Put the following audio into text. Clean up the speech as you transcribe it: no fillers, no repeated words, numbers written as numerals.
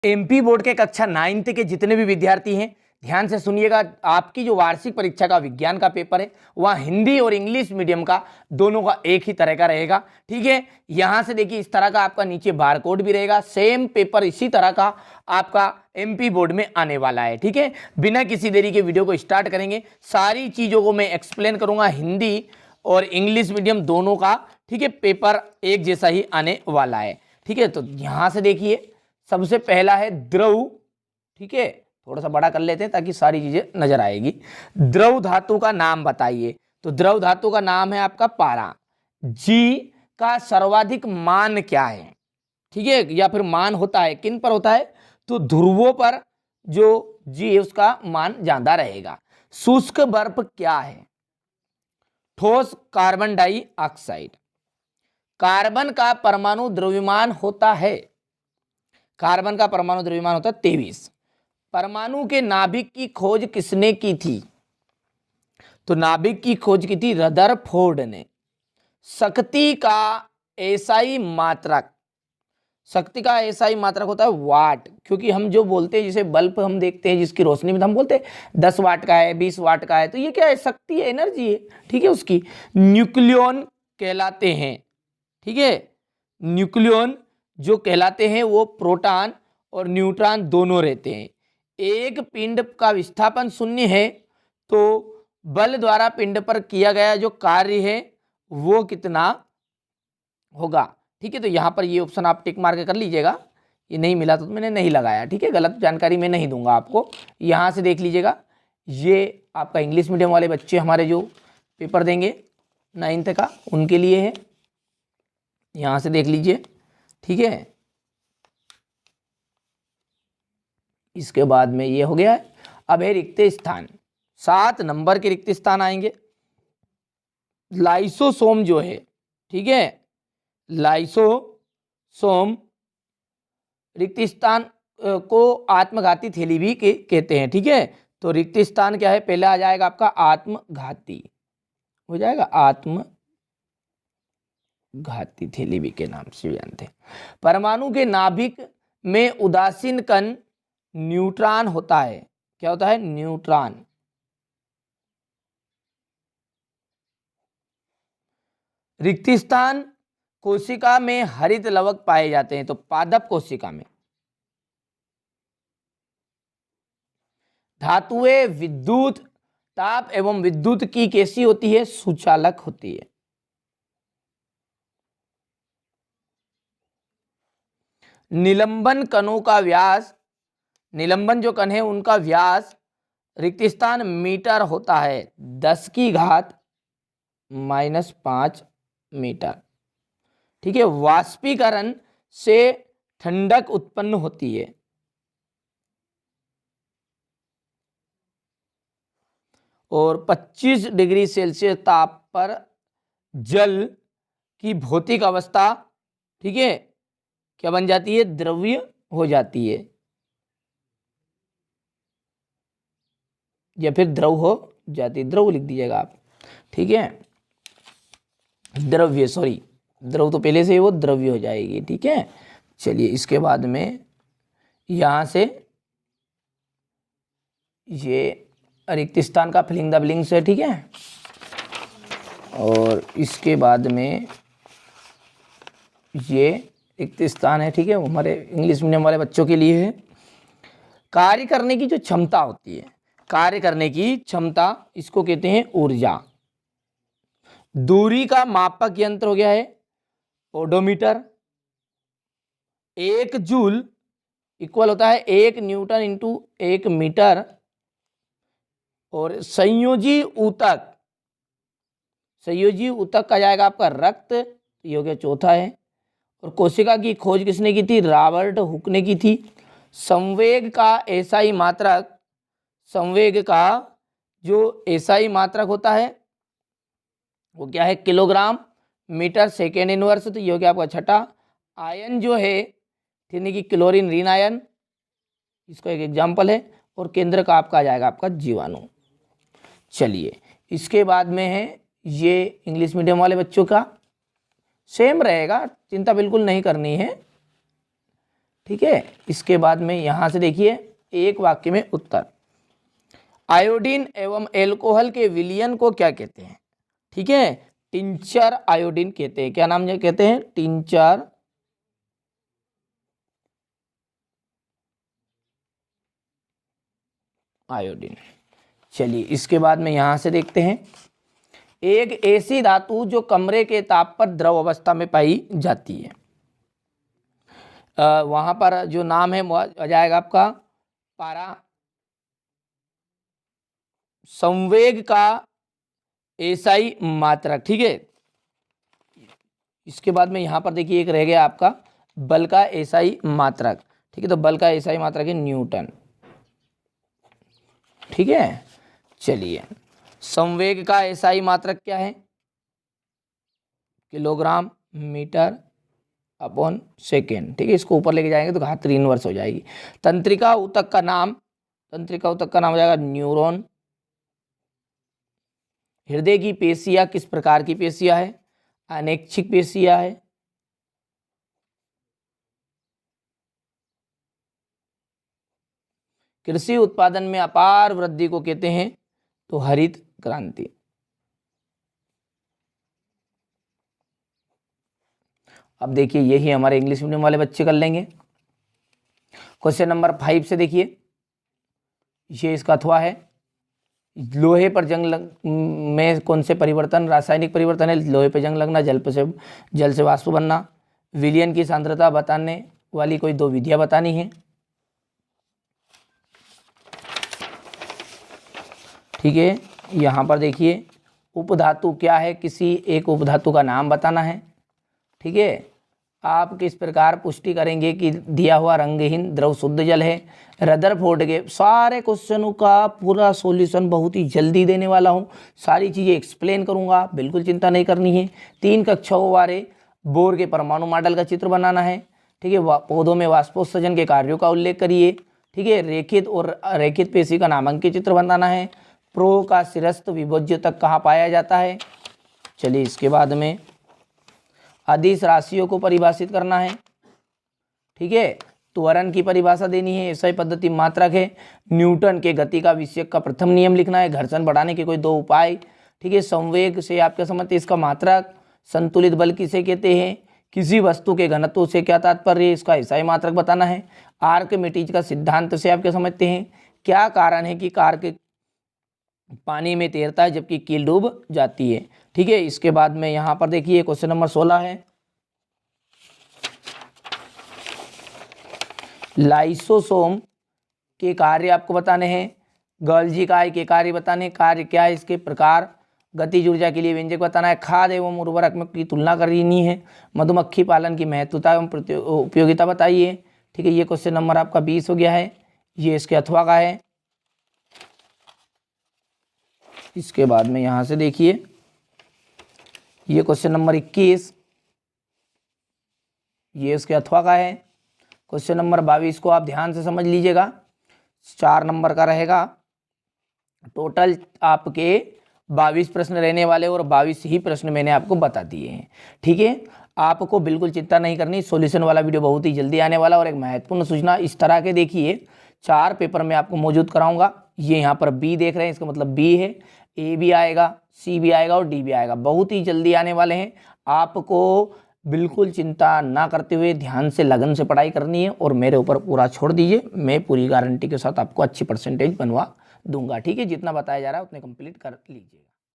MP board के कक्षा 9th के जितने भी विद्यार्थी हैं ध्यान से सुनिएगा। आपकी जो वार्षिक परीक्षा का विज्ञान का पेपर है वह हिंदी और इंग्लिश मीडियम का दोनों का एक ही तरह का रहेगा। ठीक है, यहां से देखिए इस तरह का आपका नीचे बारकोड भी रहेगा। सेम पेपर इसी तरह का आपका एमपी बोर्ड में आने वाला है। ठीक है, बिना किसी देरी के वीडियो को स्टार्ट करेंगे। सारी चीजों को मैं एक्सप्लेन करूंगा, हिंदी और इंग्लिश मीडियम दोनों का। ठीक है, पेपर एक जैसा ही आने वाला है। ठीक है, तो यहां से देखिए सबसे पहला है द्रव। ठीक है, थोड़ा सा बड़ा कर लेते हैं ताकि सारी चीजें नजर आएगी। द्रव धातु का नाम बताइए। तो द्रव धातु का नाम है आपका पारा। जी का सर्वाधिक मान क्या है? ठीक है, या फिर मान होता है किन पर होता है? तो ध्रुवों पर जो जी है उसका मान ज्यादा रहेगा। शुष्क बर्फ क्या है? ठोस कार्बन डाइऑक्साइड। कार्बन का परमाणु द्रव्यमान होता है, कार्बन का परमाणु द्रव्यमान होता है 23। परमाणु के नाभिक की खोज किसने की थी? तो नाभिक की खोज की थी रदरफोर्ड ने। शक्ति का एसआई मात्रक, शक्ति का एसआई मात्रक होता है वाट, क्योंकि हम जो बोलते हैं जैसे बल्ब हम देखते हैं जिसकी रोशनी में हम बोलते हैं 10 वाट का है 20 वाट का है, तो ये क्या है? शक्ति है, एनर्जी है। ठीक है, उसकी न्यूक्लियन कहलाते हैं। ठीक है, न्यूक्लियन जो कहलाते हैं वो प्रोटॉन और न्यूट्रॉन दोनों रहते हैं। एक पिंड का विस्थापन शून्य है तो बल द्वारा पिंड पर किया गया जो कार्य है वो कितना होगा? ठीक है, तो यहां पर ये ऑप्शन आप टिक मार के कर लीजिएगा। ये नहीं मिला तो मैंने नहीं लगाया। ठीक है, गलत जानकारी मैं नहीं दूंगा आपको। यहां से देख लीजिएगा, ये आपका इंग्लिश मीडियम वाले बच्चे हमारे जो पेपर देंगे 9th का उनके लिए है। यहां से देख लीजिए। ठीक है, इसके बाद में ये हो गया है। अब है रिक्त स्थान। 7 नंबर के रिक्त स्थान आएंगे। लाइसोसोम जो है, ठीक है, लाइसोसोम रिक्त स्थान को आत्मघाती थैली भी कहते हैं। ठीक है, तो रिक्त स्थान क्या है? पहले आ जाएगा आपका आत्मघाती, हो जाएगा आत्मघाती थैली भी के नाम से जानते हैं। परमाणु के नाभिक में उदासीन कण न्यूट्रॉन होता है। क्या होता है? न्यूट्रॉन। रिक्त स्थान कोशिका में हरित लवक पाए जाते हैं, तो पादप कोशिका में। धातुएं विद्युत ताप एवं विद्युत की कैसी होती है? सुचालक होती है। निलंबन कणों का व्यास, निलंबन जो कण है उनका व्यास रिक्त स्थान मीटर होता है 10⁻⁻5 मीटर। ठीक है, वाष्पीकरण से ठंडक उत्पन्न होती है। और 25 डिग्री सेल्सियस ताप पर जल की भौतिक अवस्था, ठीक है, क्या बन जाती है? द्रव्य हो जाती है या फिर द्रव हो जाती है। द्रव लिख दीजिएगा आप। ठीक है, द्रव्य, सॉरी द्रव तो पहले से ही वो द्रव्य हो जाएगी। ठीक है, चलिए इसके बाद में यहां से ये रिक्त स्थान का फिलिंग द ब्लैंक्स है। ठीक है, और इसके बाद में ये रिक्त स्थान है। ठीक है, हमारे इंग्लिश मीडियम वाले बच्चों के लिए है। कार्य करने की जो क्षमता होती है, कार्य करने की क्षमता, इसको कहते हैं ऊर्जा। दूरी का मापक यंत्र हो गया है ओडोमीटर। 1 जूल इक्वल होता है 1 न्यूटन इंटू 1 मीटर। और संयोजी ऊतक, संयोजी ऊतक का जाएगा आपका रक्त, ये हो गया चौथा है। और कोशिका की खोज किसने की थी? रॉबर्ट हुक ने की थी। संवेग का एसआई मात्रक, संवेग का जो एसआई मात्रक होता है वो क्या है? किलोग्राम मीटर सेकेंड इनवर्स, तो ये हो गया आपका छठा। आयन जो है यानी कि क्लोरीन रीन आयन, इसका एक एग्जाम्पल है। और केंद्र का आपका आ जाएगा आपका जीवाणु। चलिए इसके बाद में है ये इंग्लिश मीडियम वाले बच्चों का सेम रहेगा, चिंता बिल्कुल नहीं करनी है। ठीक है। इसके बाद में यहाँ से देखिए एक वाक्य में उत्तर, आयोडीन एवं एल्कोहल के विलयन को क्या कहते हैं? ठीक है, टिंचर आयोडीन कहते हैं। क्या नाम कहते हैं? Tincture iodine. चलिए इसके बाद में यहां से देखते हैं, एक ऐसी धातु जो कमरे के ताप पर द्रव अवस्था में पाई जाती है। वहां पर जो नाम है वो आ जाएगा आपका पारा संवेग का एसआई मात्रक। ठीक है, इसके बाद में यहां पर देखिए एक रह गया आपका बल का एसआई मात्रक। ठीक है, तो बल का एसआई मात्रक है न्यूटन। ठीक है, चलिए संवेग का एसआई मात्रक क्या है? Kilogram metre upon second. ठीक है, इसको ऊपर लेके जाएंगे तो घात इनवर्स हो जाएगी। तंत्रिका ऊतक का नाम हो जाएगा न्यूरॉन। हृदय की पेशियां किस प्रकार की पेशियां है? अनैच्छिक पेशियां है। कृषि उत्पादन में अपार वृद्धि को कहते हैं तो हरित क्रांति। अब देखिए यही हमारे इंग्लिश मीडियम वाले बच्चे कर लेंगे। क्वेश्चन नंबर 5 से देखिए, ये इसका अथवा है, लोहे पर में कौन से परिवर्तन रासायनिक परिवर्तन है? लोहे पर जंग लगना, जल से वाष्प बनना। विलयन की सांद्रता बताने वाली कोई दो विधियां बतानी है। ठीक है, यहाँ पर देखिए उपधातु क्या है? किसी एक उपधातु का नाम बताना है। ठीक है, आप किस प्रकार पुष्टि करेंगे कि दिया हुआ रंगहीन द्रव शुद्ध जल है? रदरफोर्ड के सारे क्वेश्चनों का पूरा सॉल्यूशन बहुत ही जल्दी देने वाला हूँ, सारी चीज़ें एक्सप्लेन करूँगा, बिल्कुल चिंता नहीं करनी है। 3 कक्षाओं वाले बोर के परमाणु मॉडल का चित्र बनाना है। ठीक है, पौधों में वाष्पोत्सर्जन के कार्यों का उल्लेख करिए। ठीक है, रेखित और अरेखित पेशी का नामांकित चित्र बनाना है। प्रो का सिरस्थ विभोज्य तक कहाँ पाया जाता है? चलिए इसके बाद में अदिश राशियों को परिभाषित करना है। ठीक है, त्वरण की परिभाषा देनी है। एसआई पद्धति मात्रक है। न्यूटन के गति का विषयक का प्रथम नियम लिखना है। घर्षण बढ़ाने के कोई 2 उपाय। ठीक है, संवेग से आप क्या समझते हैं? इसका मात्रक। संतुलित बल किसे कहते हैं? किसी वस्तु के घनत्व से क्या तात्पर्य है? इसका एसआई मात्रक बताना है। आर्किमिडीज का सिद्धांत से आप क्या समझते हैं? क्या कारण है कि कार पानी में तैरता है जबकि कील डूब जाती है? ठीक है, इसके बाद में यहां पर देखिए क्वेश्चन नंबर 16 है, लाइसोसोम के कार्य आपको बताने हैं। गोल्जी काय के कार्य बताने, कार्य क्या है, इसके प्रकार, गतिज ऊर्जा के लिए व्यंजक बताना है। खाद एवं उर्वरक में की तुलना करनी है। मधुमक्खी पालन की महत्वता एवं उपयोगिता बताइए। ठीक है, ये क्वेश्चन नंबर आपका 20 हो गया है। ये इसके अथवा का है। इसके बाद में यहां से देखिए ये क्वेश्चन नंबर 21, ये इसके अथवा का है। क्वेश्चन नंबर 22 को आप ध्यान से समझ लीजिएगा, 4 नंबर का रहेगा। टोटल आपके 22 प्रश्न रहने वाले और 22 ही प्रश्न मैंने आपको बता दिए हैं। ठीक है, आपको बिल्कुल चिंता नहीं करनी, सॉल्यूशन वाला वीडियो बहुत ही जल्दी आने वाला। और एक महत्वपूर्ण सूचना इस तरह के देखिए 4 पेपर में आपको मौजूद कराऊंगा। ये यहाँ पर बी देख रहे हैं, इसका मतलब बी है। ए भी आएगा, सी भी आएगा और डी भी आएगा, बहुत ही जल्दी आने वाले हैं। आपको बिल्कुल चिंता ना करते हुए ध्यान से लगन से पढ़ाई करनी है और मेरे ऊपर पूरा छोड़ दीजिए। मैं पूरी गारंटी के साथ आपको अच्छी परसेंटेज बनवा दूंगा। ठीक है, जितना बताया जा रहा है उतने कंप्लीट कर लीजिए।